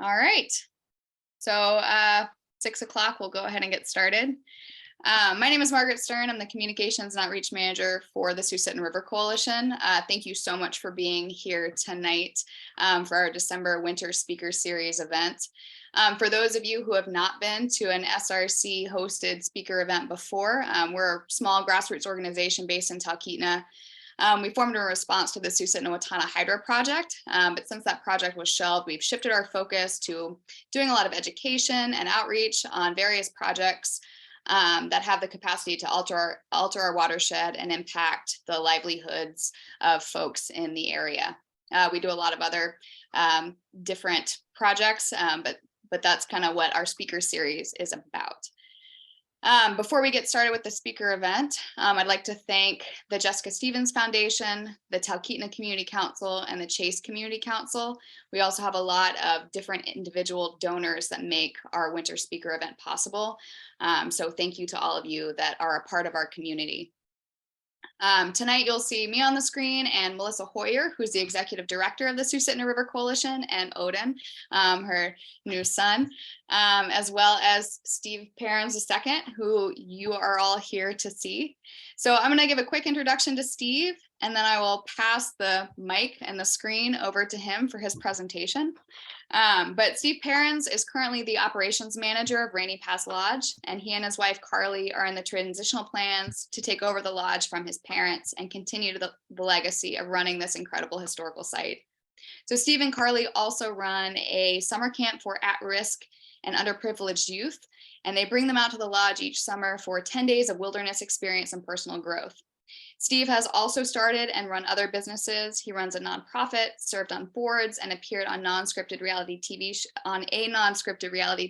All right. So 6 o'clock, we'll go ahead and get started. My name is Margaret Stern. I'm the Communications and Outreach Manager for the Susitna River Coalition. Thank you so much for being here tonight for our December Winter Speaker Series event. For those of you who have not been to an SRC hosted speaker event before, we're a small grassroots organization based in Talkeetna. We formed in response to the Susitna Hydro project, but since that project was shelved, we've shifted our focus to doing a lot of education and outreach on various projects that have the capacity to alter our watershed and impact the livelihoods of folks in the area. We do a lot of other different projects, but that's kind of what our speaker series is about. Before we get started with the speaker event, I'd like to thank the Jessica Stevens Foundation, the Talkeetna Community Council, and the Chase Community Council. We also have a lot of different individual donors that make our winter speaker event possible. So thank you to all of you that are a part of our community. Tonight, you'll see me on the screen and Melissa Hoyer, who's the Executive Director of the Susitna River Coalition, and Odin, her new son, as well as Steve Perrins II, who you are all here to see. So I'm going to give a quick introduction to Steve, and then I will pass the mic and the screen over to him for his presentation. But Steve Perrins is currently the operations manager of Rainy Pass Lodge, and he and his wife Carly are in the transitional plans to take over the lodge from his parents and continue the legacy of running this incredible historical site. So Steve and Carly also run a summer camp for at-risk and underprivileged youth, and they bring them out to the lodge each summer for 10 days of wilderness experience and personal growth. Steve has also started and run other businesses. He runs a nonprofit, served on boards, and appeared on a non-scripted reality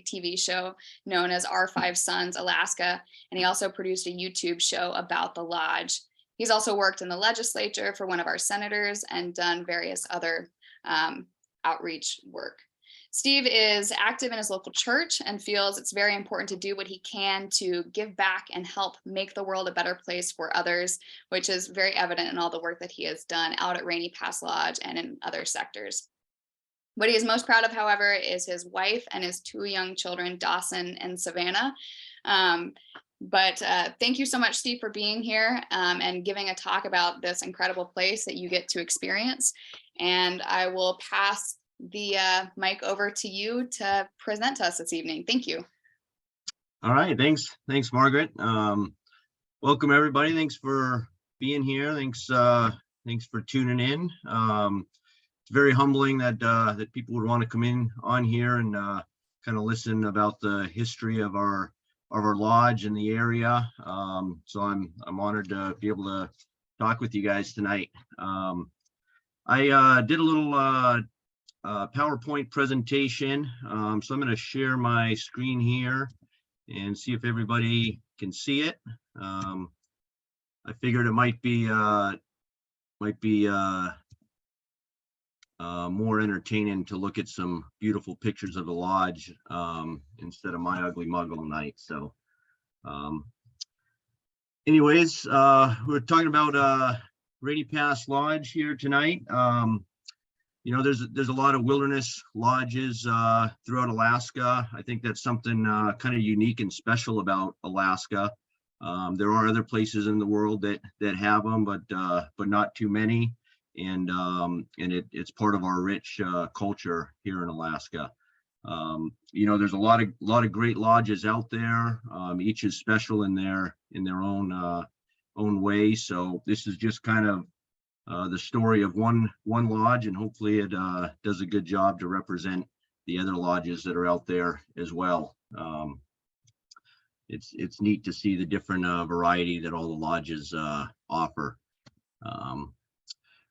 TV show known as Our Five Sons Alaska, and he also produced a YouTube show about the lodge. He's also worked in the legislature for one of our senators and done various other outreach work. Steve is active in his local church and feels it's very important to do what he can to give back and help make the world a better place for others, which is very evident in all the work that he has done out at Rainy Pass Lodge and in other sectors. What he is most proud of, however, is his wife and his two young children, Dawson and Savannah. But thank you so much, Steve, for being here and giving a talk about this incredible place that you get to experience. And I will pass the mic over to you to present to us this evening. Thank you. All right, thanks, Margaret. Welcome everybody. Thanks for being here. Thanks for tuning in. It's very humbling that people would want to come in on here and kind of listen about the history of our lodge in the area. So I'm honored to be able to talk with you guys tonight. I did a little PowerPoint presentation. So I'm going to share my screen here and see if everybody can see it. I figured it might be more entertaining to look at some beautiful pictures of the lodge instead of my ugly mug all night. So anyways, we're talking about Rainy Pass Lodge here tonight. You know, there's a lot of wilderness lodges throughout Alaska. I think that's something kind of unique and special about Alaska. There are other places in the world that have them, but not too many. And it's part of our rich culture here in Alaska. You know, there's a lot of great lodges out there. Each is special in their own way. So this is just kind of the story of one lodge, and hopefully it does a good job to represent the other lodges that are out there as well. It's neat to see the different variety that all the lodges offer.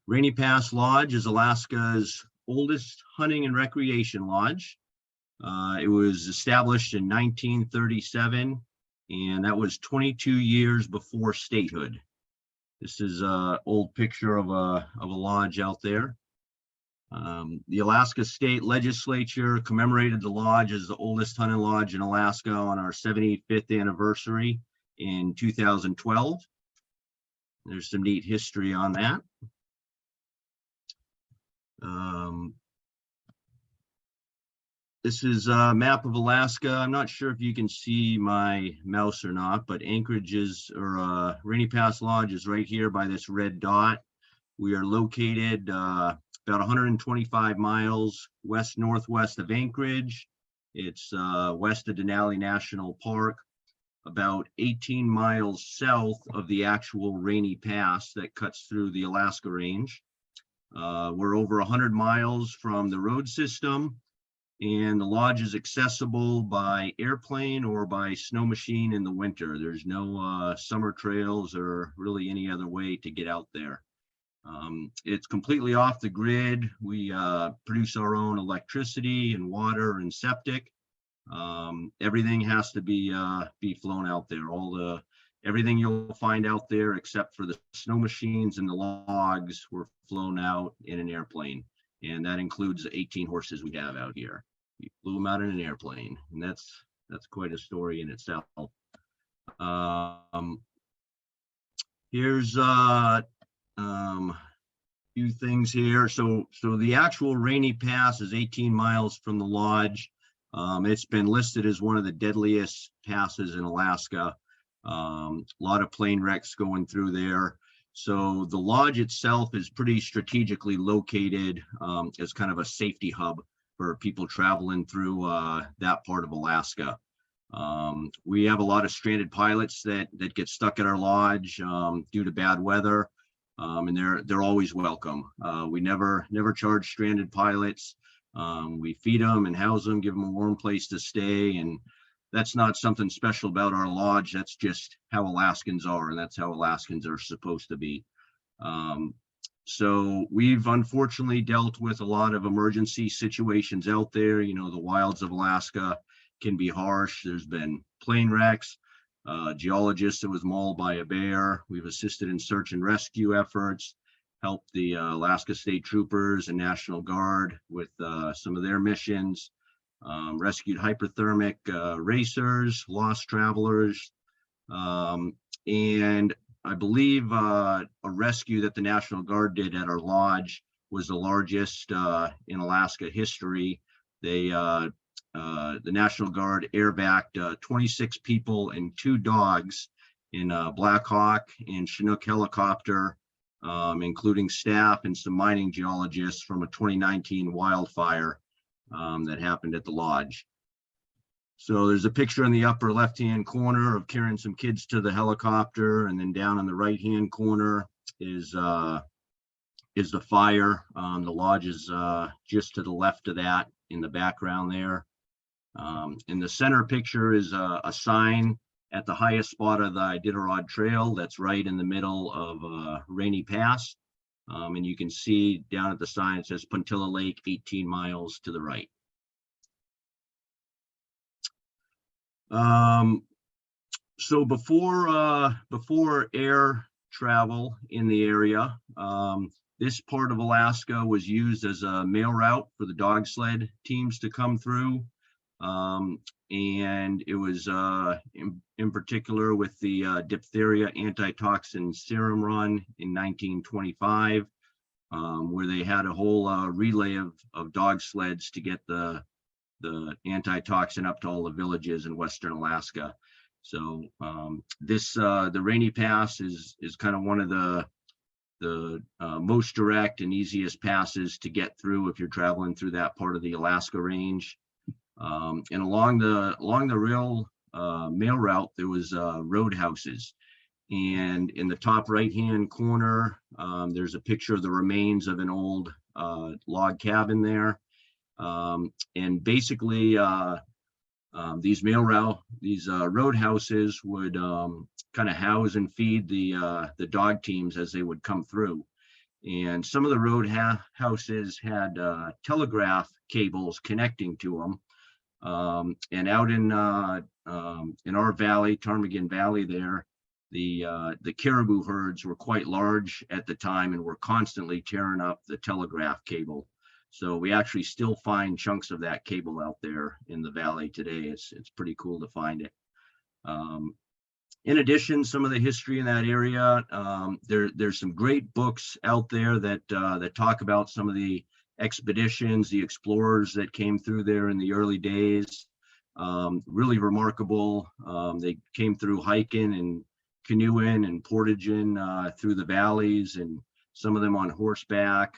Rainy Pass Lodge is Alaska's oldest hunting and recreation lodge. It was established in 1937, and that was 22 years before statehood. This is an old picture of a lodge out there. The Alaska State Legislature commemorated the lodge as the oldest hunting lodge in Alaska on our 75th anniversary in 2012. There's some neat history on that. This is a map of Alaska. I'm not sure if you can see my mouse or not, but Anchorage is, or Rainy Pass Lodge is right here by this red dot. We are located about 125 miles west-northwest of Anchorage. It's west of Denali National Park, about 18 miles south of the actual Rainy Pass that cuts through the Alaska Range. We're over 100 miles from the road system, and the lodge is accessible by airplane or by snow machine in the winter. There's no summer trails or really any other way to get out there. It's completely off the grid. We produce our own electricity and water and septic. Everything has to be flown out there. Everything you'll find out there, except for the snow machines and the logs, were flown out in an airplane, and that includes the 18 horses we have out here. We flew them out in an airplane, and that's quite a story in itself. Here's few things here. So the actual Rainy Pass is 18 miles from the lodge. It's been listed as one of the deadliest passes in Alaska. A lot of plane wrecks going through there. So the lodge itself is pretty strategically located as kind of a safety hub for people traveling through that part of Alaska. We have a lot of stranded pilots that get stuck at our lodge due to bad weather, and they're always welcome. We never charge stranded pilots. We feed them and house them, give them a warm place to stay, and that's not something special about our lodge. That's just how Alaskans are, and that's how Alaskans are supposed to be. So we've unfortunately dealt with a lot of emergency situations out there. You know, the wilds of Alaska can be harsh. There's been plane wrecks, geologist that was mauled by a bear. We've assisted in search and rescue efforts, helped the Alaska State Troopers and National Guard with some of their missions, rescued hyperthermic racers, lost travelers, and I believe a rescue that the National Guard did at our lodge was the largest in Alaska history. The National Guard airbacked 26 people and 2 dogs in a Black Hawk and Chinook helicopter, including staff and some mining geologists from a 2019 wildfire that happened at the lodge. So there's a picture in the upper left-hand corner of carrying some kids to the helicopter, and then down in the right-hand corner is the fire. The lodge is just to the left of that in the background there. In the center picture is a sign at the highest spot of the Iditarod Trail that's right in the middle of Rainy Pass. And you can see down at the sign, it says Puntilla Lake, 18 miles to the right. So before air travel in the area, this part of Alaska was used as a mail route for the dog sled teams to come through. And it was in particular with the diphtheria antitoxin serum run in 1925, where they had a whole relay of dog sleds to get the antitoxin up to all the villages in Western Alaska. So the Rainy Pass is kind of one of the most direct and easiest passes to get through if you're traveling through that part of the Alaska Range. And along the rail mail route, there was roadhouses. And in the top right-hand corner, there's a picture of the remains of an old log cabin there. And basically, these roadhouses would kind of house and feed the dog teams as they would come through. And some of the roadhouses had telegraph cables connecting to them. And out in our valley, Ptarmigan Valley there, the caribou herds were quite large at the time and were constantly tearing up the telegraph cable. So we actually still find chunks of that cable out there in the valley today. It's pretty cool to find it. In addition, some of the history in that area, there's some great books out there that talk about some of the expeditions, the explorers that came through there in the early days. Really remarkable. They came through hiking and canoeing and portaging through the valleys, and some of them on horseback.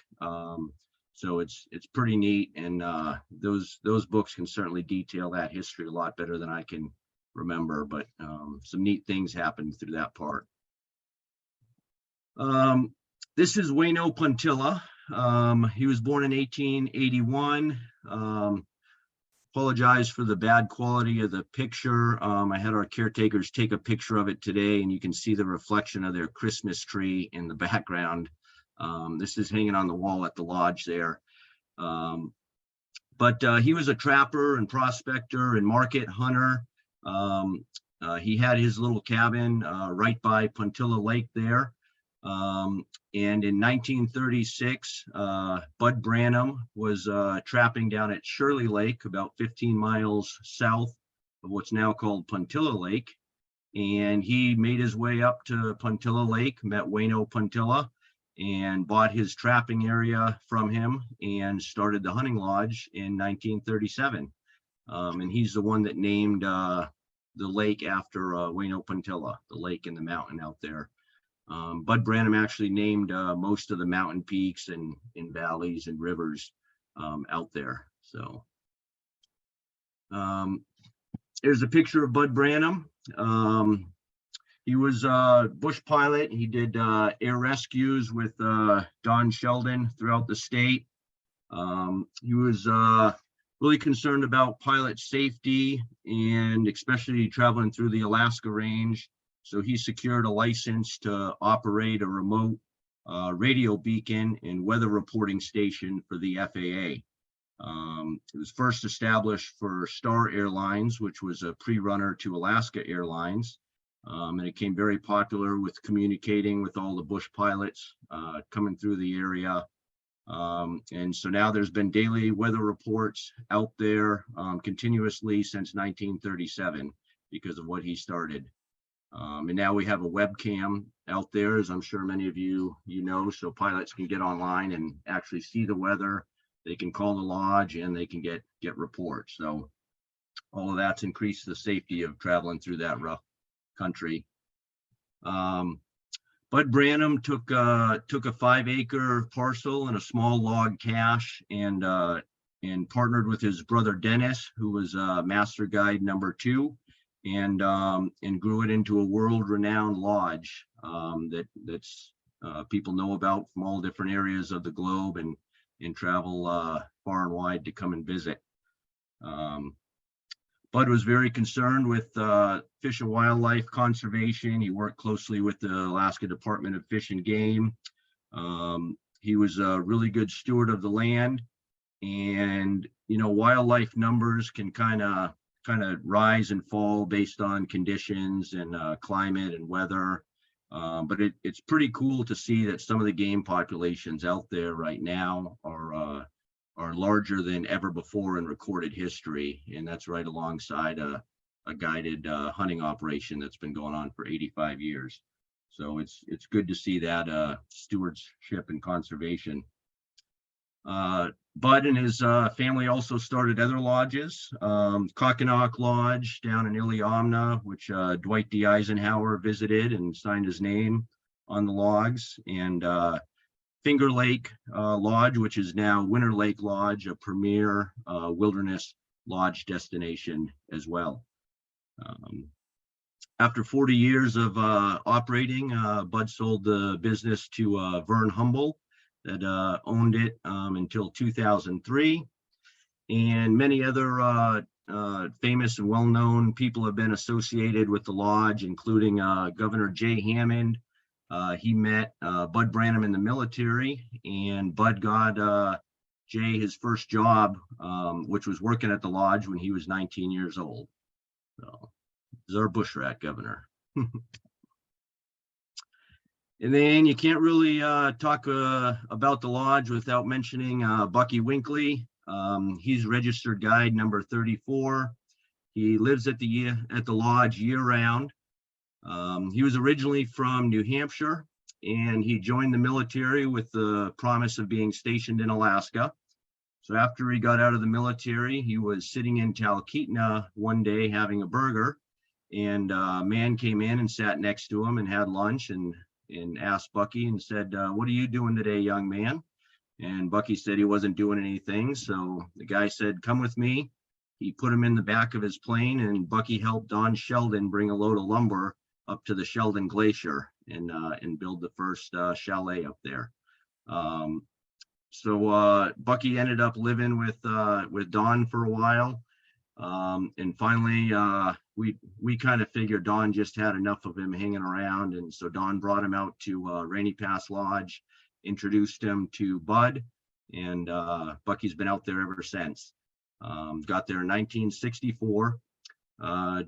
So it's pretty neat, and those books can certainly detail that history a lot better than I can remember, but some neat things happened through that part. This is Waino Puntilla. He was born in 1881. Apologize for the bad quality of the picture. I had our caretakers take a picture of it today, and you can see the reflection of their Christmas tree in the background. This is hanging on the wall at the lodge there. But he was a trapper and prospector and market hunter. He had his little cabin right by Puntilla Lake there. And in 1936, Bud Branham was trapping down at Shirley Lake, about 15 miles south of what's now called Puntilla Lake. And he made his way up to Puntilla Lake, met Waino Puntilla, and bought his trapping area from him and started the hunting lodge in 1937. And he's the one that named the lake after Waino Puntilla, the lake in the mountain out there. Bud Branham actually named most of the mountain peaks and valleys and rivers out there. So here's a picture of Bud Branham. He was a bush pilot. He did air rescues with Don Sheldon throughout the state. He was really concerned about pilot safety, and especially traveling through the Alaska range. So he secured a license to operate a remote radio beacon and weather reporting station for the FAA. It was first established for Star Airlines, which was a pre-runner to Alaska Airlines. And it became very popular with communicating with all the bush pilots coming through the area. And so now there's been daily weather reports out there continuously since 1937 because of what he started. And now we have a webcam out there, as I'm sure many of you know, so pilots can get online and actually see the weather. They can call the lodge and they can get reports. So all of that's increased the safety of traveling through that rough country. Bud Branham took a 5-acre parcel and a small log cache, and partnered with his brother Dennis, who was master guide number 2. And grew it into a world-renowned lodge that's people know about from all different areas of the globe and travel far and wide to come and visit. Bud was very concerned with fish and wildlife conservation. He worked closely with the Alaska Department of Fish and Game. He was a really good steward of the land, and wildlife numbers can kind of rise and fall based on conditions and climate and weather. But it's pretty cool to see that some of the game populations out there right now are larger than ever before in recorded history. And that's right alongside a guided hunting operation that's been going on for 85 years. So it's good to see that stewardship and conservation. Bud and his family also started other lodges, Cockinock Lodge down in Iliamna, which Dwight D. Eisenhower visited and signed his name on the logs, and Finger Lake Lodge, which is now Winter Lake Lodge, a premier wilderness lodge destination as well. After 40 years of operating, Bud sold the business to Vern Humble, that owned it until 2003. And many other famous and well-known people have been associated with the lodge, including Governor Jay Hammond. He met Bud Branham in the military, and Bud got Jay his first job, which was working at the lodge when he was 19 years old. So he's our bush rat governor. And then you can't really talk about the lodge without mentioning Bucky Winkley. He's registered guide number 34. He lives at the lodge year-round. He was originally from New Hampshire, and he joined the military with the promise of being stationed in Alaska. So after he got out of the military, he was sitting in Talkeetna one day having a burger, and a man came in and sat next to him and had lunch and asked Bucky and said, "What are you doing today, young man?" And Bucky said he wasn't doing anything. So the guy said, "Come with me." He put him in the back of his plane, and Bucky helped Don Sheldon bring a load of lumber up to the Sheldon Glacier and build the first chalet up there. So Bucky ended up living with Don for a while. And finally, we kind of figured Don just had enough of him hanging around. And so Don brought him out to Rainy Pass Lodge, introduced him to Bud, and Bucky's been out there ever since. Got there in 1964.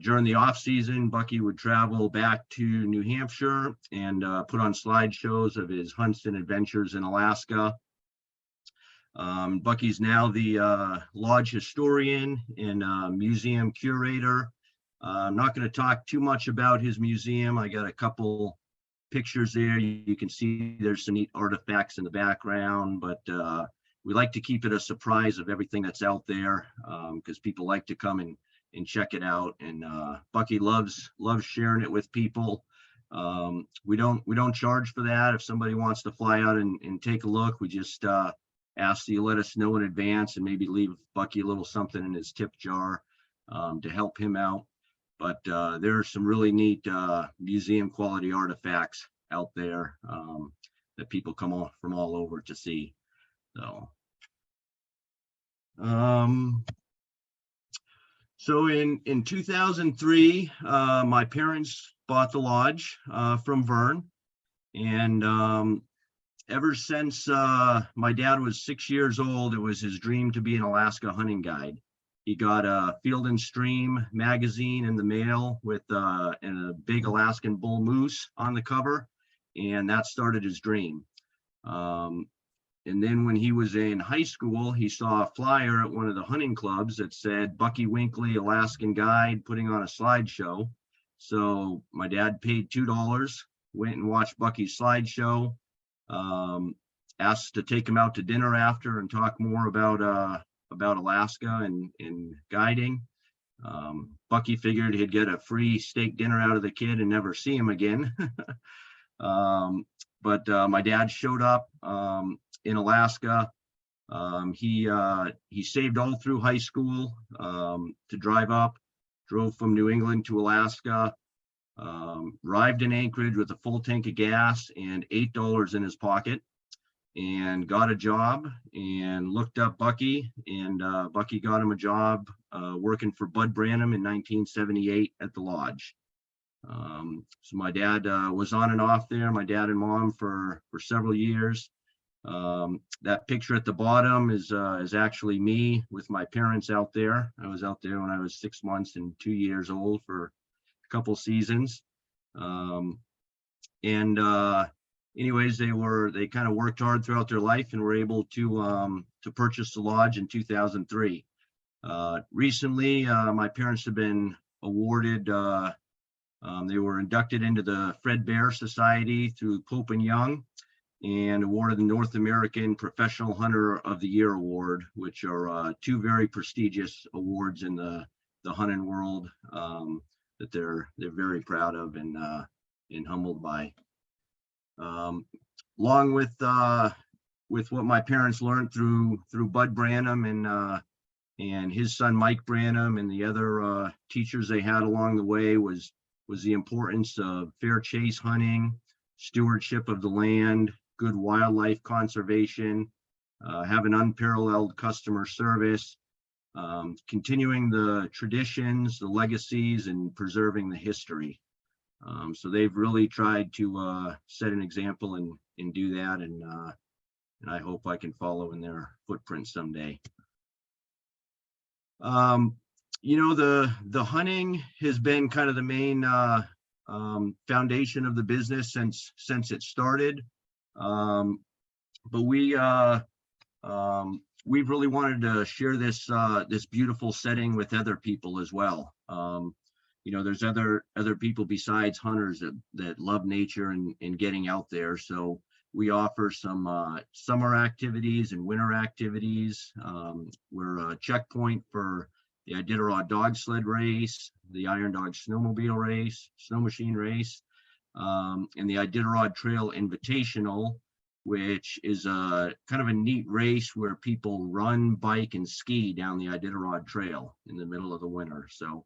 During the off season, Bucky would travel back to New Hampshire and put on slideshows of his hunts and adventures in Alaska. Bucky's now the lodge historian and museum curator. I'm not going to talk too much about his museum. I got a couple pictures there. You can see there's some neat artifacts in the background, but we like to keep it a surprise of everything that's out there, because people like to come and check it out. And Bucky loves sharing it with people. We don't charge for that. If somebody wants to fly out and take a look, we just ask that you let us know in advance and maybe leave Bucky a little something in his tip jar to help him out. But there are some really neat museum quality artifacts out there that people come from all over to see. So in 2003, my parents bought the lodge from Vern, and ever since my dad was 6 years old, it was his dream to be an Alaska hunting guide. He got a Field and Stream magazine in the mail with and a big Alaskan bull moose on the cover, and that started his dream. And then when he was in high school, he saw a flyer at one of the hunting clubs that said Bucky Winkley, Alaskan guide, putting on a slideshow. So my dad paid $2, went and watched Bucky's slideshow, asked to take him out to dinner after and talk more about Alaska and guiding. Bucky figured he'd get a free steak dinner out of the kid and never see him again. But my dad showed up in Alaska. He saved all through high school to drive up, drove from New England to Alaska, arrived in Anchorage with a full tank of gas and $8 in his pocket, and got a job and looked up Bucky, and Bucky got him a job working for Bud Branham in 1978 at the lodge. So my dad was on and off there, my dad and mom, for several years. That picture at the bottom is actually me with my parents out there. I was out there when I was 6 months and 2 years old for a couple seasons. Anyways, they kind of worked hard throughout their life and were able to purchase the lodge in 2003. Recently, my parents have been awarded. They were inducted into the Fred Bear Society through Pope and Young, and awarded the North American Professional Hunter of the Year Award, which are two very prestigious awards in the hunting world that they're very proud of and humbled by. Along with what my parents learned through Bud Branham and his son Mike Branham and the other teachers they had along the way was the importance of fair chase hunting, stewardship of the land, good wildlife conservation, having unparalleled customer service, continuing the traditions, the legacies, and preserving the history. So they've really tried to set an example and do that, and I hope I can follow in their footprint someday. The hunting has been kind of the main foundation of the business since it started. But we've really wanted to share this beautiful setting with other people as well. There's other people besides hunters that love nature and getting out there. So we offer some summer activities and winter activities. We're a checkpoint for the Iditarod dog sled race, the Iron Dog snowmobile race, snow machine race, and the Iditarod Trail Invitational, which is a kind of a neat race where people run, bike, and ski down the Iditarod Trail in the middle of the winter. So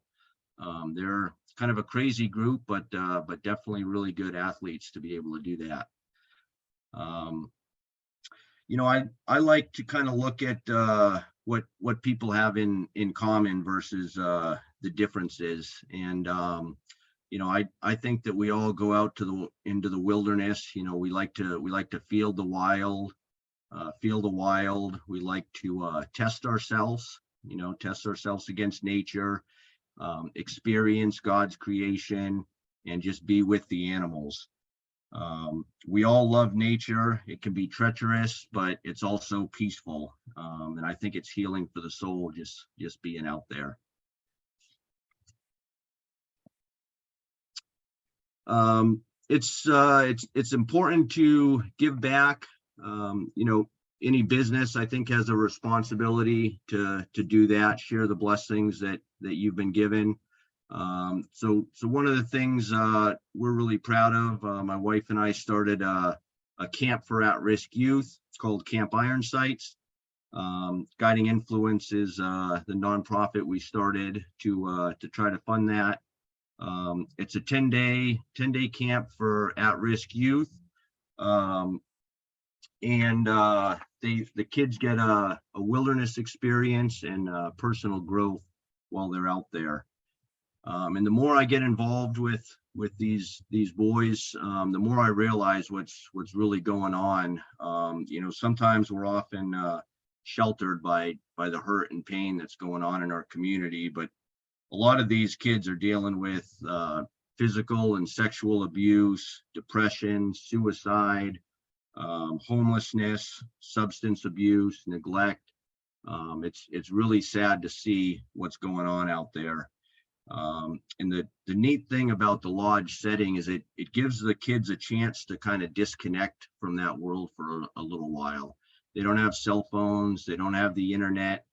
they're kind of a crazy group, but definitely really good athletes to be able to do that. You know, I like to kind of look at what people have in common versus the differences. And you know, I think that we all go out into the wilderness. You know, we like to feel the wild. We like to test ourselves. You know, test ourselves against nature, experience God's creation, and just be with the animals. We all love nature. It can be treacherous, but it's also peaceful. And I think it's healing for the soul, just being out there. It's important to give back. You know, any business, I think, has a responsibility to do that, share the blessings that you've been given. So one of the things we're really proud of, my wife and I started a camp for at-risk youth. It's called Camp Iron Sights. Guiding Influence is the nonprofit we started to try to fund that. It's a 10-day camp for at-risk youth, and the kids get a wilderness experience and personal growth while they're out there. And the more I get involved with these boys, the more I realize what's really going on. You know, sometimes we're often sheltered by the hurt and pain that's going on in our community, but a lot of these kids are dealing with physical and sexual abuse, depression, suicide, homelessness, substance abuse, neglect. It's really sad to see what's going on out there. And the neat thing about the lodge setting is it gives the kids a chance to kind of disconnect from that world for a little while. They don't have cell phones, they don't have the internet.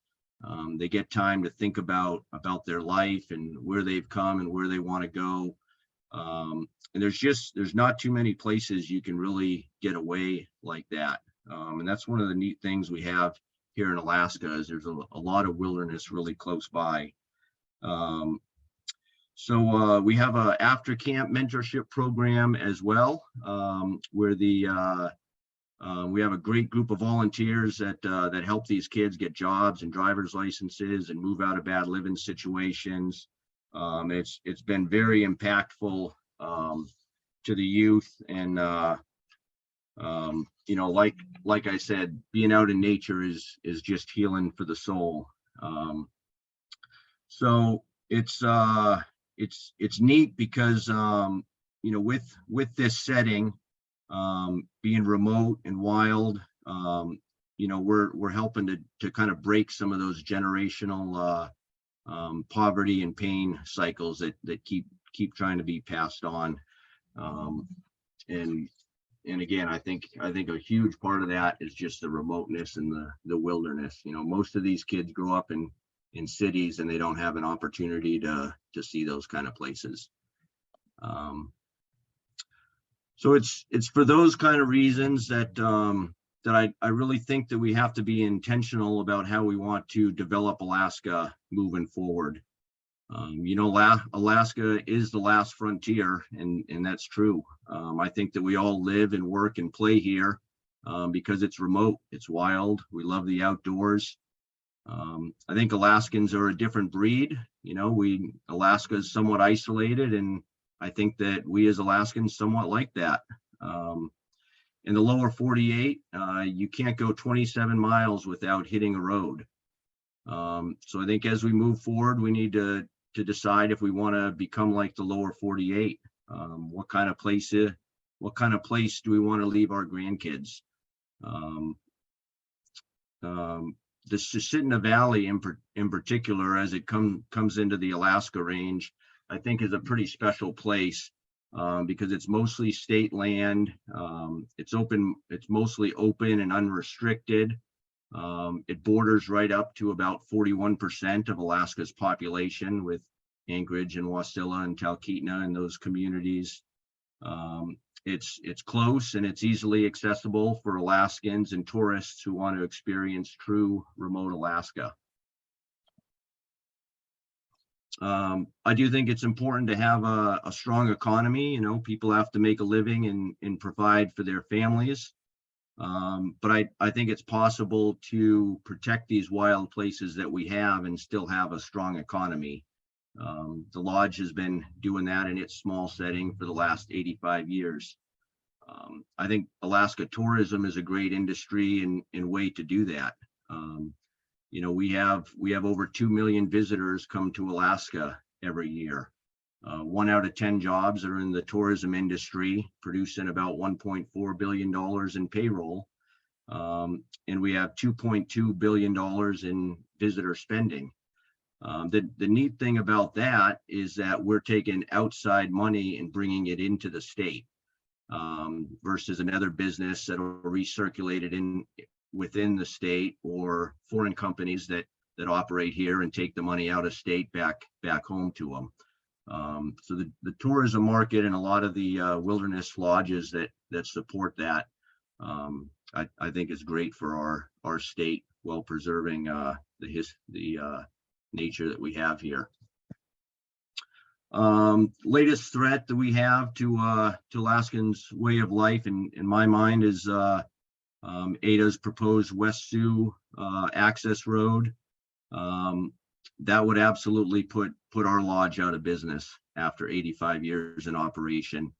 They get time to think about their life and where they've come and where they want to go. And there's not too many places you can really get away like that. And that's one of the neat things we have here in Alaska is there's a lot of wilderness really close by. So we have a after camp mentorship program as well, where we have a great group of volunteers that help these kids get jobs and driver's licenses and move out of bad living situations. It's been very impactful to the youth, and you know, like I said, being out in nature is just healing for the soul. So it's neat because you know, with this setting, being remote and wild, you know, we're helping to kind of break some of those generational poverty and pain cycles that keep trying to be passed on. And again, I think a huge part of that is just the remoteness and the wilderness. You know, most of these kids grow up in cities and they don't have an opportunity to see those kind of places. So it's for those kind of reasons that I really think that we have to be intentional about how we want to develop Alaska moving forward. You know, Alaska is the last frontier, and that's true. I think that we all live and work and play here because it's remote, it's wild, we love the outdoors. I think Alaskans are a different breed. You know, Alaska is somewhat isolated, and I think that we as Alaskans somewhat like that. In the lower 48, you can't go 27 miles without hitting a road. So I think as we move forward, we need to decide if we want to become like the lower 48. What kind of place do we want to leave our grandkids? The Susitna Valley in particular, as it comes into the Alaska range, I think is a pretty special place. because it's mostly state land. It's mostly open and unrestricted. It borders right up to about 41% of Alaska's population, with Anchorage and Wasilla and Talkeetna and those communities. It's close and it's easily accessible for Alaskans and tourists who want to experience true remote Alaska. I do think it's important to have a strong economy. You know, people have to make a living and provide for their families. But I think it's possible to protect these wild places that we have and still have a strong economy. The Lodge has been doing that in its small setting for the last 85 years. I think Alaska tourism is a great industry and way to do that. You know, we have over 2 million visitors come to Alaska every year. 1 out of 10 jobs are in the tourism industry, producing about $1.4 billion in payroll. And we have $2.2 billion in visitor spending. The neat thing about that is that we're taking outside money and bringing it into the state, versus another business that will recirculate it within the state, or foreign companies that operate here and take the money out of state back home to them. So the tourism market and a lot of the wilderness lodges that support that, I think is great for our state, while preserving the nature that we have here. Latest threat that we have to Alaskans' way of life, in my mind, is ADA's proposed West Sioux Access Road. That would absolutely put our lodge out of business after 85 years in operation.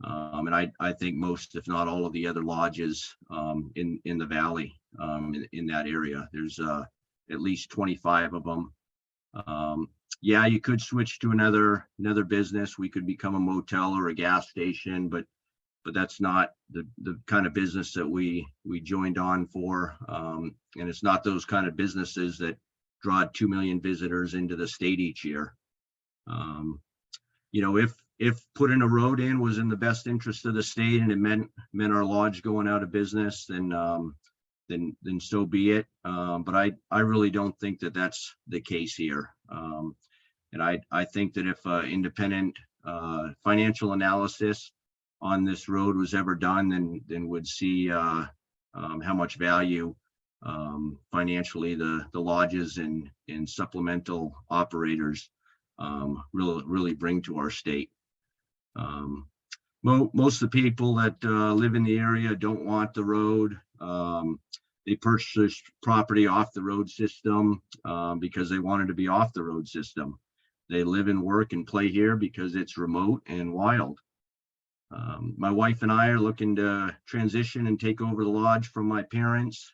And I think most, if not all, of the other lodges in the valley, in that area. There's at least 25 of them. Yeah, you could switch to another business. We could become a motel or a gas station, but that's not the kind of business that we joined on for. And it's not those kind of businesses that draw 2 million visitors into the state each year. You know, if putting a road in was in the best interest of the state and it meant our lodge going out of business, then so be it. But I really don't think that that's the case here. And I think that if independent financial analysis on this road was ever done, then would see how much value financially the lodges and supplemental operators really bring to our state. Most of the people that live in the area don't want the road. They purchased property off the road system because they wanted to be off the road system. They live and work and play here because it's remote and wild. My wife and I are looking to transition and take over the lodge from my parents.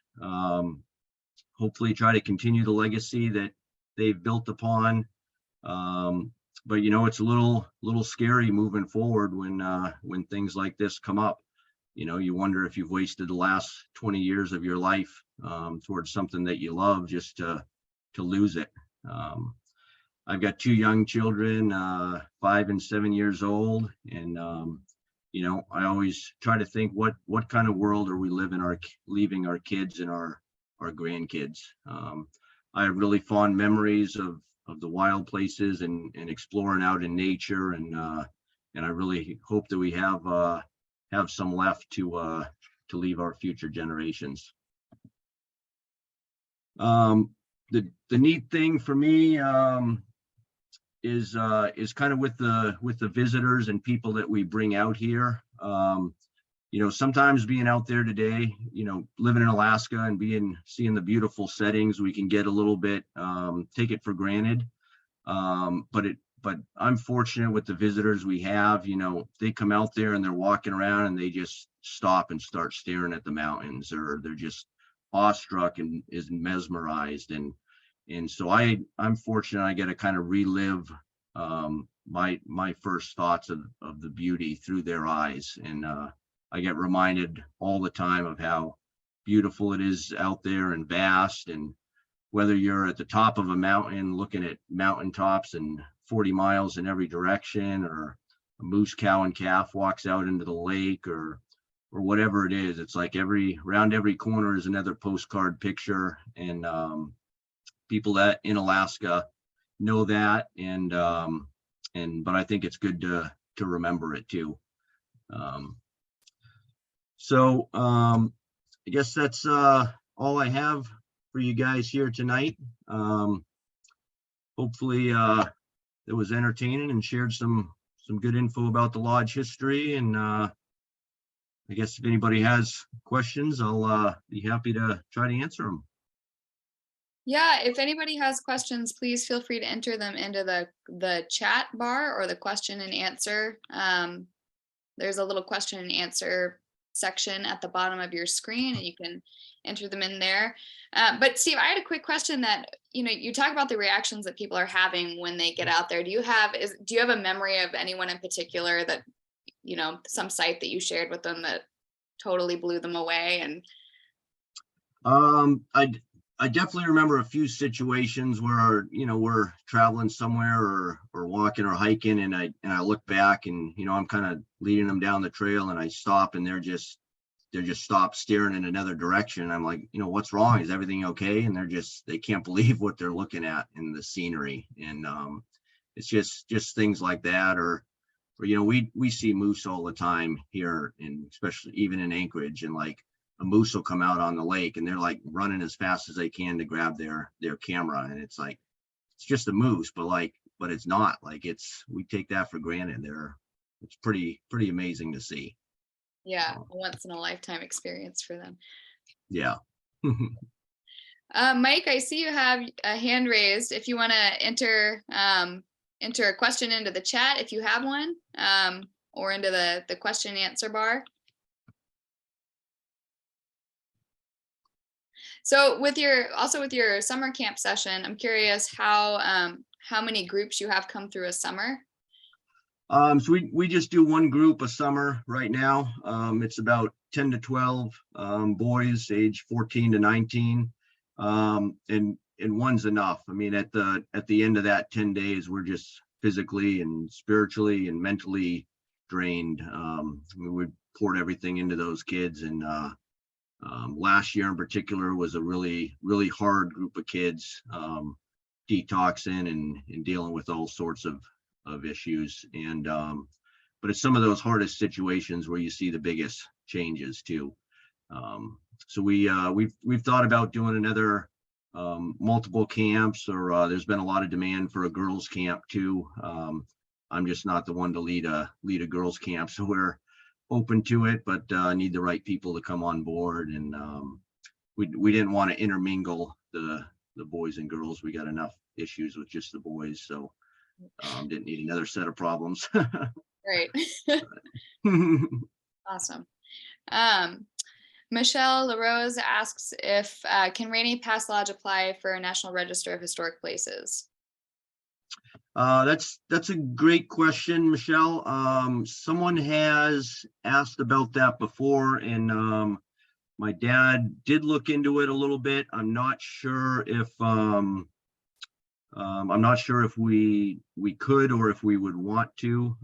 Hopefully try to continue the legacy that they've built upon. But you know, it's a little scary moving forward when things like this come up. You know, you wonder if you've wasted the last 20 years of your life towards something that you love just to lose it. I've got 2 young children, 5 and 7 years old, and you know, I always try to think what kind of world are we leaving our kids and our grandkids. I have really fond memories of the wild places and exploring out in nature, and I really hope that we have some left to leave our future generations. The neat thing for me is kind of with the visitors and people that we bring out here. You know, sometimes being out there today, you know, living in Alaska and seeing the beautiful settings, we can get a little bit take it for granted. But I'm fortunate with the visitors we have. You know, they come out there and they're walking around and they just stop and start staring at the mountains, or they're just awestruck and is mesmerized. And so I'm fortunate I get to kind of relive my first thoughts of the beauty through their eyes. And I get reminded all the time of how beautiful it is out there and vast. And whether you're at the top of a mountain looking at mountaintops and 40 miles in every direction, or moose, cow, and calf walks out into the lake, or whatever it is. It's like around every corner is another postcard picture, and people that in Alaska know that, and but I think it's good to remember it too. So I guess that's all I have for you guys here tonight. Hopefully it was entertaining and shared some good info about the lodge history, and I guess if anybody has questions, I'll be happy to try to answer them. Yeah, if anybody has questions, please feel free to enter them into the chat bar or the question and answer. There's a little question and answer section at the bottom of your screen, and you can enter them in there. But Steve, I had a quick question that, you talk about the reactions that people are having when they get out there. Do you have a memory of anyone in particular that, some site that you shared with them that totally blew them away? And I definitely remember a few situations where, we're traveling somewhere or walking or hiking, and I look back, and, I'm kind of leading them down the trail, and I stop, and they're just stopped staring in another direction. I'm like, what's wrong? Is everything okay? And they can't believe what they're looking at in the scenery. And it's just things like that, or we see moose all the time here, and especially even in Anchorage, and like a moose will come out on the lake, and they're like running as fast as they can to grab their camera, and it's like, it's just a moose, but it's not like, we take that for granted. It's pretty amazing to see. yeah, a once in a lifetime experience for them. Yeah. Mike, I see you have a hand raised. If you want to enter a question into the chat, if you have one, or into the question and answer bar. So with your summer camp session, I'm curious how many groups you have come through a summer. So we just do one group a summer right now. It's about 10 to 12 boys, age 14 to 19, and one's enough. I mean, at the end of that 10 days, we're just physically and spiritually and mentally drained. We poured everything into those kids, and last year in particular was a really hard group of kids, detoxing and dealing with all sorts of issues, and but it's some of those hardest situations where you see the biggest changes too. So we've thought about doing another multiple camps, or there's been a lot of demand for a girls camp too. I'm just not the one to lead a girls camp, so we're open to it, but need the right people to come on board, and we didn't want to intermingle the boys and girls. We got enough issues with just the boys, so didn't need another set of problems. Great. Awesome. Michelle LaRose asks if can Rainy Pass Lodge apply for a National Register of Historic Places? That's a great question, Michelle. Someone has asked about that before, and my dad did look into it a little bit. I'm not sure if we could, or if we would want to,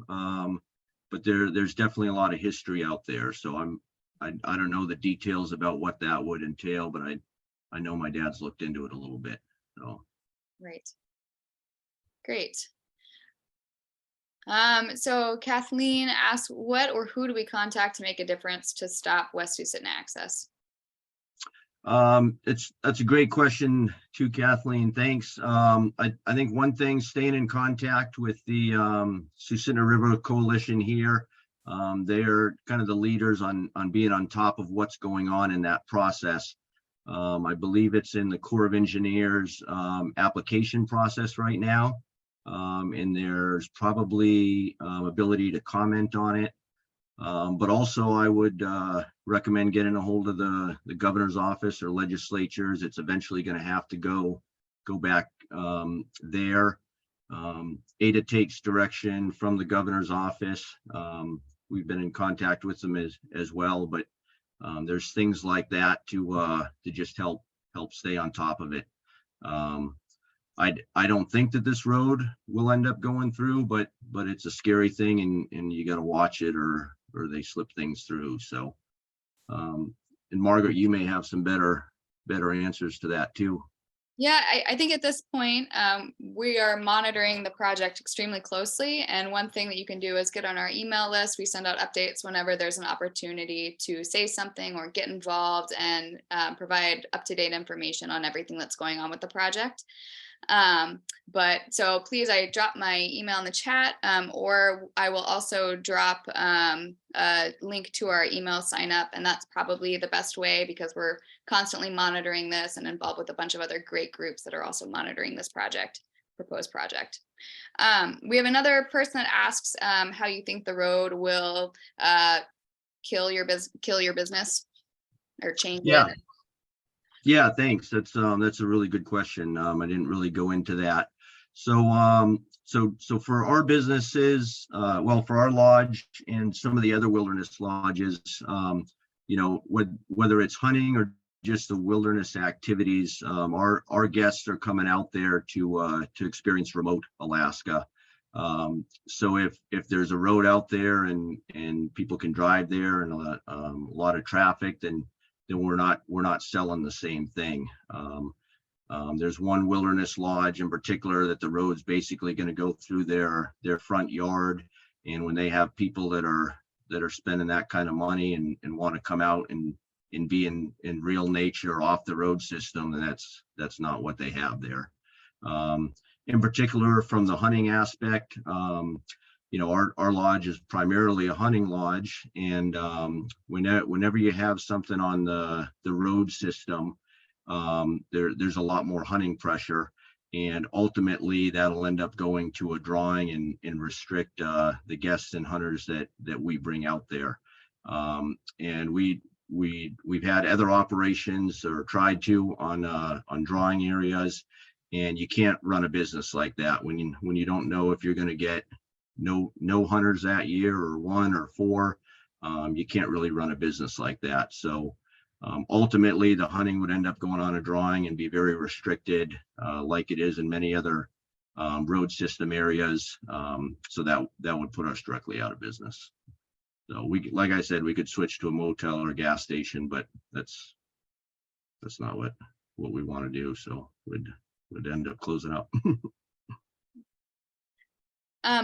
but there's definitely a lot of history out there. So I don't know the details about what that would entail, but I know my dad's looked into it a little bit. So right, great. So Kathleen asks, what or who do we contact to make a difference to stop West Susitna access? That's a great question too, Kathleen. Thanks. I think one thing, staying in contact with the Susitna River Coalition here. They're kind of the leaders on being on top of what's going on in that process. I believe it's in the Corps of Engineers application process right now, and there's probably ability to comment on it. But also I would recommend getting a hold of the governor's office or legislatures. It's eventually going to have to go back there. Ada takes direction from the governor's office. We've been in contact with them as well, but there's things like that to just help stay on top of it. I don't think that this road will end up going through, but it's a scary thing, and you got to watch it, or they slip things through. So, and Margaret, you may have some better answers to that too. Yeah, I think at this point, we are monitoring the project extremely closely. And one thing that you can do is get on our email list. We send out updates whenever there's an opportunity to say something or get involved and provide up-to-date information on everything that's going on with the project. But so please, I drop my email in the chat, or I will also drop a link to our email sign up, and that's probably the best way because we're constantly monitoring this and involved with a bunch of other great groups that are also monitoring this proposed project. We have another person that asks how you think the road will kill your business or change it. Yeah, thanks. That's a really good question. I didn't really go into that. So so for our businesses, well, for our lodge and some of the other wilderness lodges, you know, whether it's hunting or just the wilderness activities, our guests are coming out there to experience remote Alaska. So if there's a road out there and people can drive there and a lot of traffic, then we're not selling the same thing. There's one wilderness lodge in particular that the road's basically going to go through their front yard, and when they have people that are spending that kind of money and want to come out and be in real nature off the road system, then that's not what they have there. In particular, from the hunting aspect, you know, our lodge is primarily a hunting lodge, and whenever you have something on the road system, there's a lot more hunting pressure, and ultimately that'll end up going to a drawing and restrict the guests and hunters that we bring out there. And we've had other operations or tried to on drawing areas, and you can't run a business like that when you don't know if you're going to get no hunters that year or 1 or 4. You can't really run a business like that. So ultimately the hunting would end up going on a drawing and be very restricted, like it is in many other road system areas. So that would put us directly out of business. So like I said, we could switch to a motel or a gas station, but that's not what we want to do. So would end up closing up.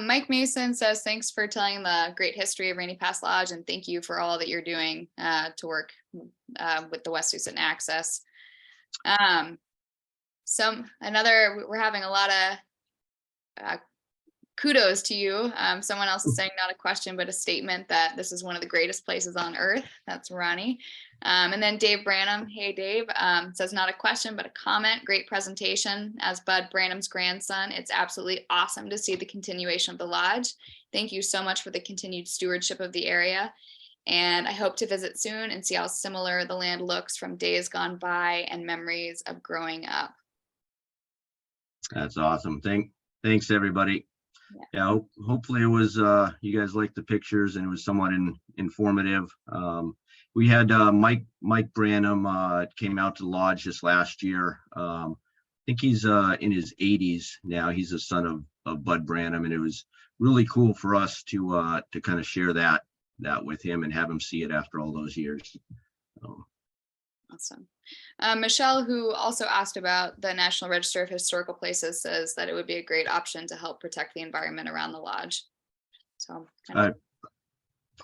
Mike Mason says, thanks for telling the great history of Rainy Pass Lodge, and thank you for all that you're doing to work with the West Susitna Access. We're having a lot of kudos to you. Someone else is saying, not a question, but a statement that this is one of the greatest places on earth. That's Ronnie. And then Dave Branham, hey Dave, says not a question, but a comment. Great presentation. As Bud Branham's grandson, it's absolutely awesome to see the continuation of the lodge. Thank you so much for the continued stewardship of the area. And I hope to visit soon and see how similar the land looks from days gone by and memories of growing up. That's awesome. Thanks everybody. Yeah, hopefully it was you guys liked the pictures and it was somewhat informative. We had Mike Branham came out to the lodge this last year. I think he's in his 80s now. He's the son of Bud Branham, and it was really cool for us to kind of share that with him and have him see it after all those years. Awesome. Michelle, who also asked about the National Register of Historical Places, says that it would be a great option to help protect the environment around the lodge. So I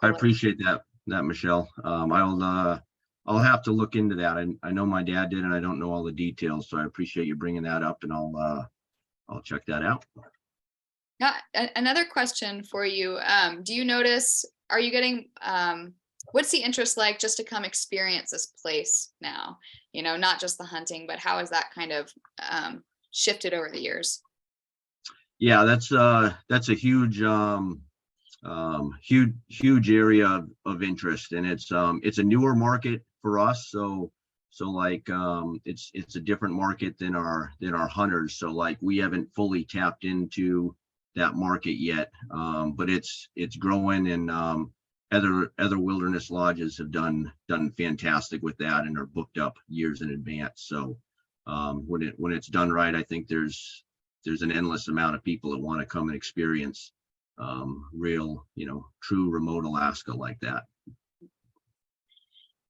appreciate that, Michelle. I'll have to look into that. I know my dad did, and I don't know all the details, so I appreciate you bringing that up, and I'll check that out. Yeah, another question for you. Do you notice, are you getting what's the interest like just to come experience this place now? You know, not just the hunting, but how has that kind of shifted over the years? Yeah, that's a huge huge area of interest, and it's a newer market for us. So like it's a different market than our hunters. So like we haven't fully tapped into that market yet, but it's growing, and other wilderness lodges have done fantastic with that and are booked up years in advance. So when it's done right, I think there's an endless amount of people that want to come and experience real, true remote Alaska like that.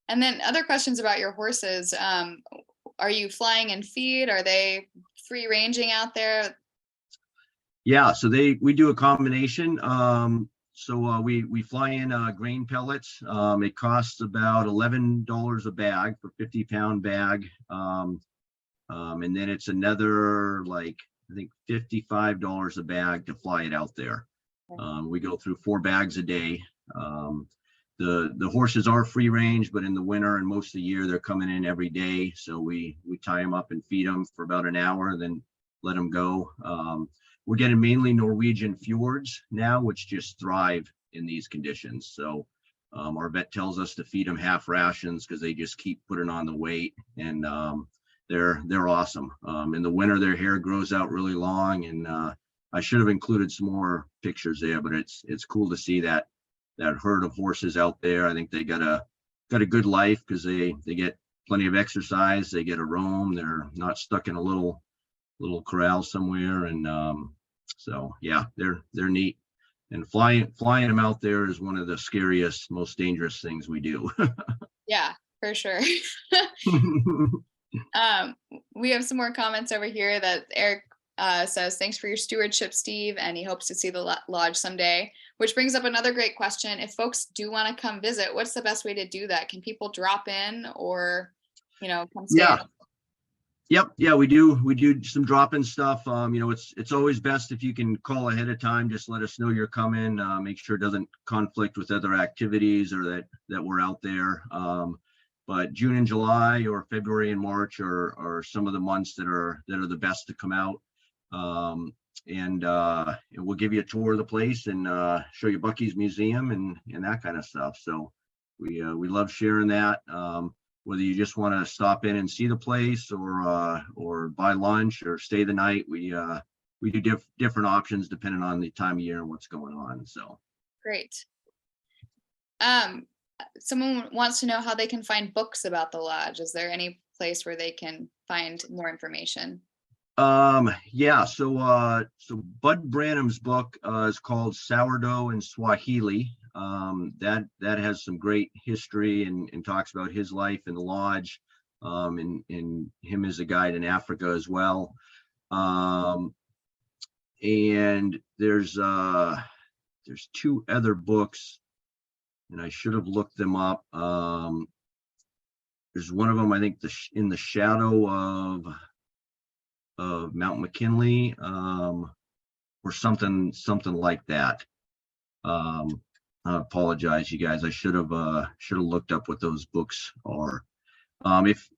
And then other questions about your horses. Are you flying in feed? Are they free ranging out there? Yeah, so we do a combination. So we fly in grain pellets. It costs about $11 a bag for 50-pound bag. And then it's another, like, I think $55 a bag to fly it out there. We go through 4 bags a day. The horses are free range, but in the winter and most of the year, they're coming in every day. So we tie them up and feed them for about an hour, then let them go. We're getting mainly Norwegian fjords now, which just thrive in these conditions. So our vet tells us to feed them half rations because they just keep putting on the weight, and they're awesome. In the winter, their hair grows out really long, and I should have included some more pictures there, but it's cool to see that herd of horses out there. I think they got a good life because they get plenty of exercise. They get to roam. They're not stuck in a little corral somewhere, and so yeah, they're neat. And flying them out there is one of the scariest, most dangerous things we do. Yeah, for sure. We have some more comments over here that Eric says, thanks for your stewardship, Steve, and he hopes to see the lodge someday, which brings up another great question. If folks do want to come visit, what's the best way to do that? Can people drop in or, come stay? Yep. Yeah, we do some drop-in stuff. It's always best if you can call ahead of time. Just let us know you're coming. Make sure it doesn't conflict with other activities or that we're out there. But June and July or February and March are some of the months that are the best to come out. And we'll give you a tour of the place and show you Bucky's Museum and that kind of stuff. So we love sharing that. Whether you just want to stop in and see the place or buy lunch or stay the night, we do different options depending on the time of year and what's going on. So great. Someone wants to know how they can find books about the lodge. Is there any place where they can find more information? Yeah, so Bud Branham's book is called Sourdough in Swahili. That has some great history and talks about his life in the lodge, and him as a guide in Africa as well. And there's 2 other books, and I should have looked them up. There's one of them, I think, In the Shadow of Mount McKinley, or something like that. I apologize, you guys. I should have looked up what those books are.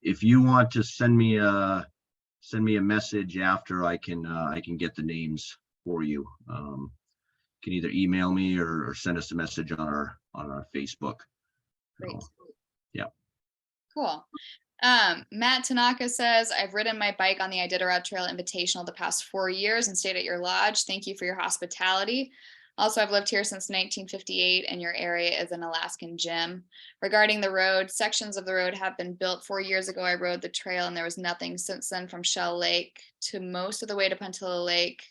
If you want to send me a message after, I can get the names for you. You can either email me or send us a message on our Facebook. Great. So, yeah. Cool. Matt Tanaka says, I've ridden my bike on the Iditarod Trail Invitational the past 4 years and stayed at your lodge. Thank you for your hospitality. Also, I've lived here since 1958 and your area is an Alaskan gem. Regarding the road, sections of the road have been built. 4 years ago, I rode the trail and there was nothing since then from Shell Lake to most of the way to Puntilla Lake.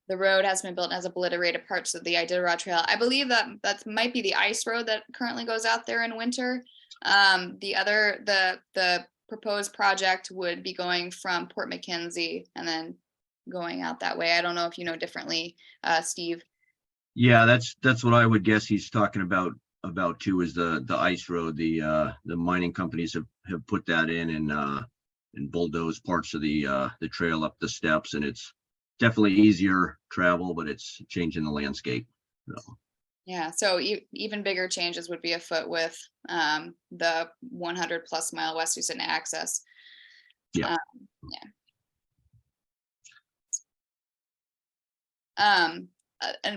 The road has been built and has obliterated parts of the Iditarod Trail. I believe that might be the ice road that currently goes out there in winter. The proposed project would be going from Port McKenzie and then going out that way. I don't know if you know differently, Steve. Yeah, that's what I would guess he's talking about too, is the ice road. The mining companies have put that in and bulldozed parts of the trail up the steps, and it's definitely easier travel, but it's changing the landscape. So. Yeah, so even bigger changes would be afoot with the 100+ mile West Susitna Access. Yeah. And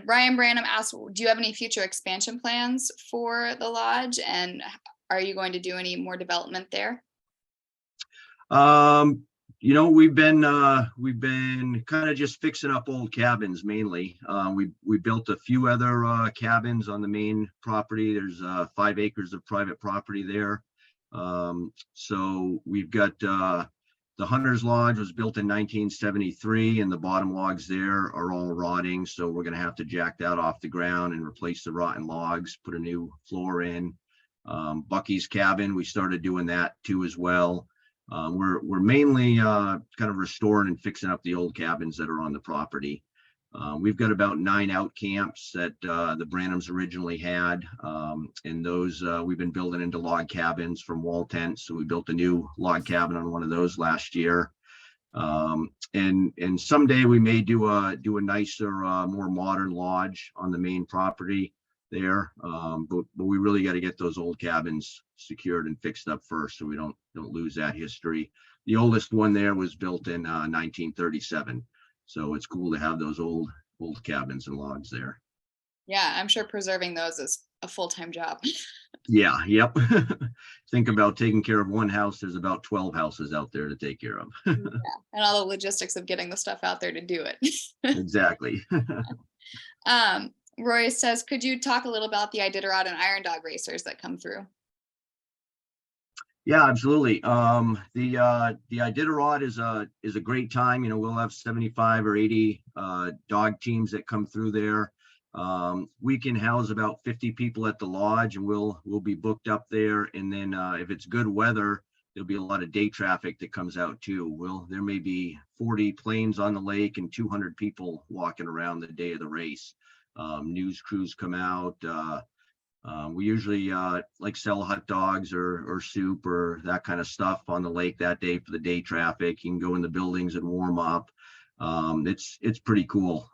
Ryan Branham asked, do you have any future expansion plans for the lodge, and are you going to do any more development there? We've been kind of just fixing up old cabins mainly. We built a few other cabins on the main property. There's 5 acres of private property there. So we've got The Hunter's Lodge was built in 1973, and the bottom logs there are all rotting. So we're going to have to jack that off the ground and replace the rotten logs, put a new floor in. Bucky's cabin, we started doing that too as well. We're mainly kind of restoring and fixing up the old cabins that are on the property. We've got about 9 out camps that the Branhams originally had, and those we've been building into log cabins from wall tents. So we built a new log cabin on one of those last year, and someday we may do a nicer, more modern lodge on the main property there, but we really got to get those old cabins secured and fixed up first, so we don't lose that history. The oldest one there was built in 1937. So it's cool to have those old cabins and logs there. Yeah, I'm sure preserving those is a full-time job. Yeah, yep. Think about taking care of one house. There's about 12 houses out there to take care of. Yeah, and all the logistics of getting the stuff out there to do it. Exactly. Roy says, could you talk a little about the Iditarod and Iron Dog racers that come through? Yeah, absolutely. The Iditarod is a great time. You know, we'll have 75 or 80 dog teams that come through there. We can house about 50 people at the lodge, and we'll be booked up there. And then if it's good weather, there'll be a lot of day traffic that comes out too. There may be 40 planes on the lake and 200 people walking around the day of the race. News crews come out. We usually like sell hot dogs or soup or that kind of stuff on the lake that day for the day traffic. You can go in the buildings and warm up. It's pretty cool.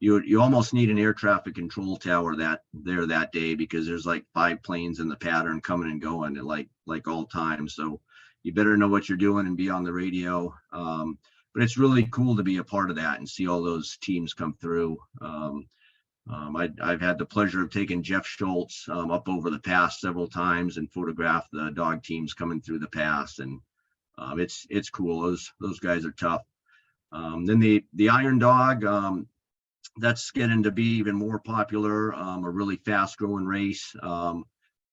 You almost need an air traffic control tower that day, because there's like 5 planes in the pattern coming and going at like all times. So you better know what you're doing and be on the radio. But it's really cool to be a part of that and see all those teams come through. I've had the pleasure of taking Jeff Schultz up over the pass several times and photographed the dog teams coming through the pass, and it's cool. Those guys are tough. Then the Iron Dog, that's getting to be even more popular. A really fast growing race.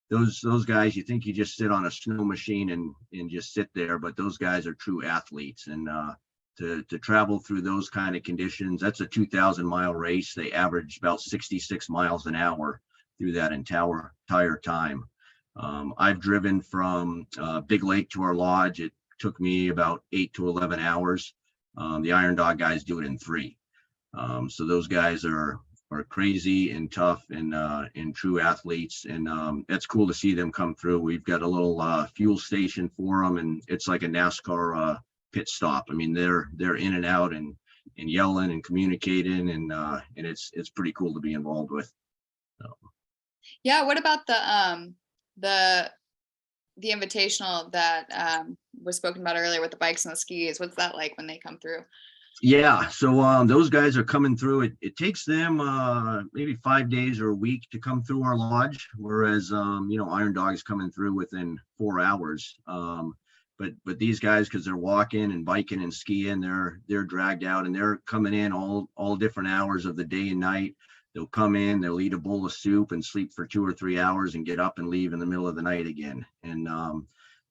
Those guys, you think you just sit on a snow machine and just sit there, but those guys are true athletes, and to travel through those kind of conditions, that's a 2,000-mile race. They average about 66 miles an hour through that entire time. I've driven from Big Lake to our lodge. It took me about 8 to 11 hours. The Iron Dog guys do it in 3. So those guys are crazy and tough and true athletes, and it's cool to see them come through. We've got a little fuel station for them, and it's like a NASCAR pit stop. I mean, they're in and out and yelling and communicating, and it's pretty cool to be involved with. So. Yeah. What about the invitational that was spoken about earlier with the bikes and the skis? What's that like when they come through? Yeah, so those guys are coming through. It takes them maybe 5 days or a week to come through our lodge, whereas Iron Dog's coming through within 4 hours. But these guys, because they're walking and biking and skiing, they're dragged out, and they're coming in all different hours of the day and night. They'll come in, they'll eat a bowl of soup and sleep for 2 or 3 hours and get up and leave in the middle of the night again. And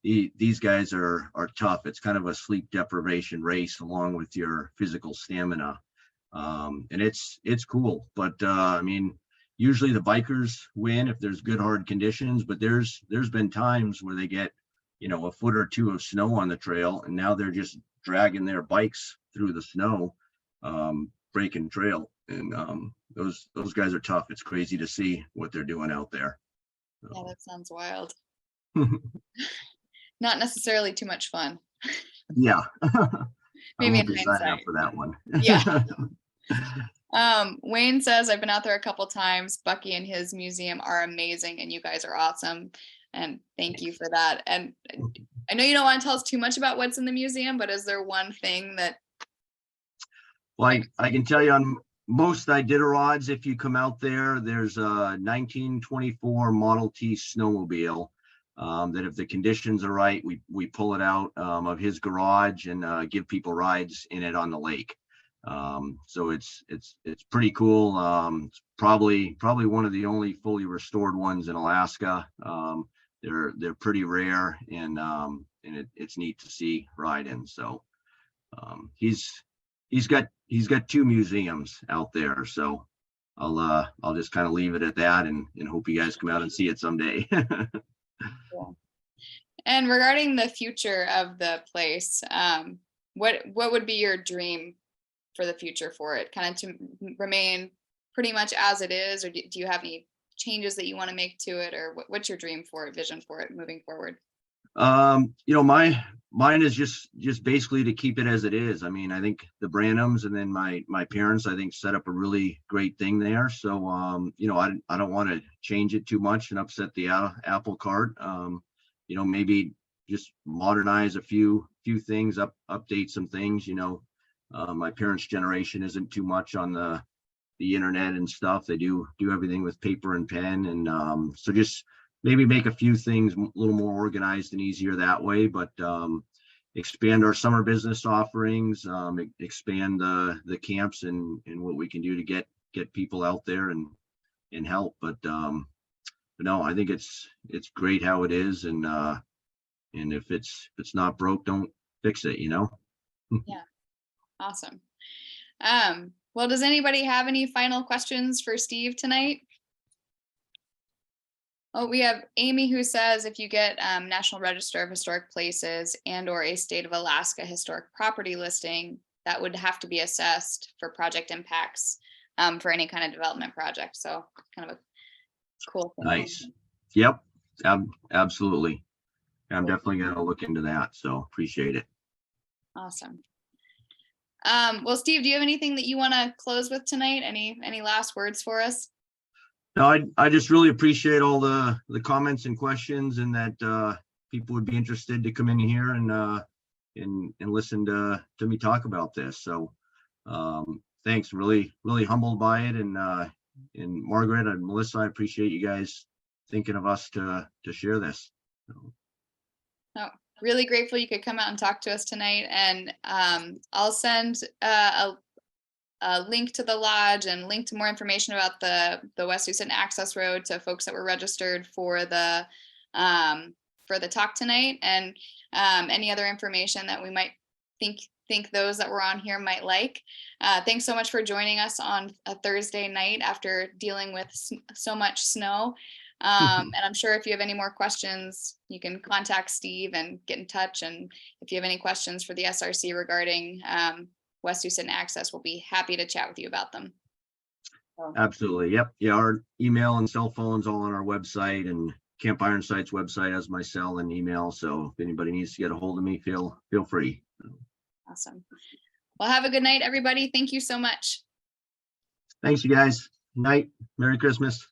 these guys are tough. It's kind of a sleep deprivation race along with your physical stamina, and it's cool. But I mean, usually the bikers win if there's good hard conditions. But there's been times where they get a foot or 2 of snow on the trail, and now they're just dragging their bikes through the snow, breaking trail. And those guys are tough. It's crazy to see what they're doing out there. So. Yeah, that sounds wild. Not necessarily too much fun. Yeah. Maybe in hindsight for that one. Yeah. Wayne says, I've been out there a couple times. Bucky and his museum are amazing, and you guys are awesome. And thank you for that. And I know you don't want to tell us too much about what's in the museum, but is there one thing that? Well, I can tell you on most Iditarods, if you come out there, there's a 1924 Model T snowmobile that if the conditions are right, we pull it out of his garage and give people rides in it on the lake. So it's pretty cool. It's probably one of the only fully restored ones in Alaska. They're pretty rare, and and it's neat to see ride in. So he's got 2 museums out there. So I'll just kind of leave it at that and hope you guys come out and see it someday. Cool. And regarding the future of the place, what would be your dream for the future for it? Kind of to remain pretty much as it is, or do you have any changes that you want to make to it, or what's your dream for it, vision for it moving forward? Mine is just basically to keep it as it is. I mean, I think the Branhams and then my parents, I think, set up a really great thing there. So, I don't want to change it too much and upset the apple cart. Maybe just modernize a few things, update some things. My parents' generation isn't too much on the internet and stuff. They do everything with paper and pen, and so just maybe make a few things a little more organized and easier that way, but expand our summer business offerings, expand the camps and what we can do to get people out there and help. But no, I think it's great how it is, and if it's not broke, don't fix it. Yeah, awesome. Well, does anybody have any final questions for Steve tonight? Oh, we have Amy who says if you get National Register of Historic Places and/or a State of Alaska historic property listing, that would have to be assessed for project impacts for any kind of development project. So kind of a cool thing. Nice. Yep. Absolutely. I'm definitely going to look into that. So appreciate it. Awesome. Well, Steve, do you have anything that you want to close with tonight? Any last words for us? No, I just really appreciate all the comments and questions, and that people would be interested to come in here and listen to me talk about this. So thanks, really humbled by it, and Margaret and Melissa, I appreciate you guys thinking of us to share this. Oh, really grateful you could come out and talk to us tonight, and I'll send a link to the lodge and link to more information about the West Susitna Access Road to folks that were registered for the talk tonight, and any other information that we might think those that were on here might like. Thanks so much for joining us on a Thursday night after dealing with so much snow. And I'm sure if you have any more questions, you can contact Steve and get in touch. And if you have any questions for the SRC regarding West Susitna Access, we'll be happy to chat with you about them. Absolutely. Yep. Yeah. Our email and cell phones all on our website, and Camp Ironsight's website has my cell and email. So if anybody needs to get a hold of me, feel free. Awesome. Well, have a good night, everybody. Thank you so much. Thanks, you guys. Night. Merry Christmas.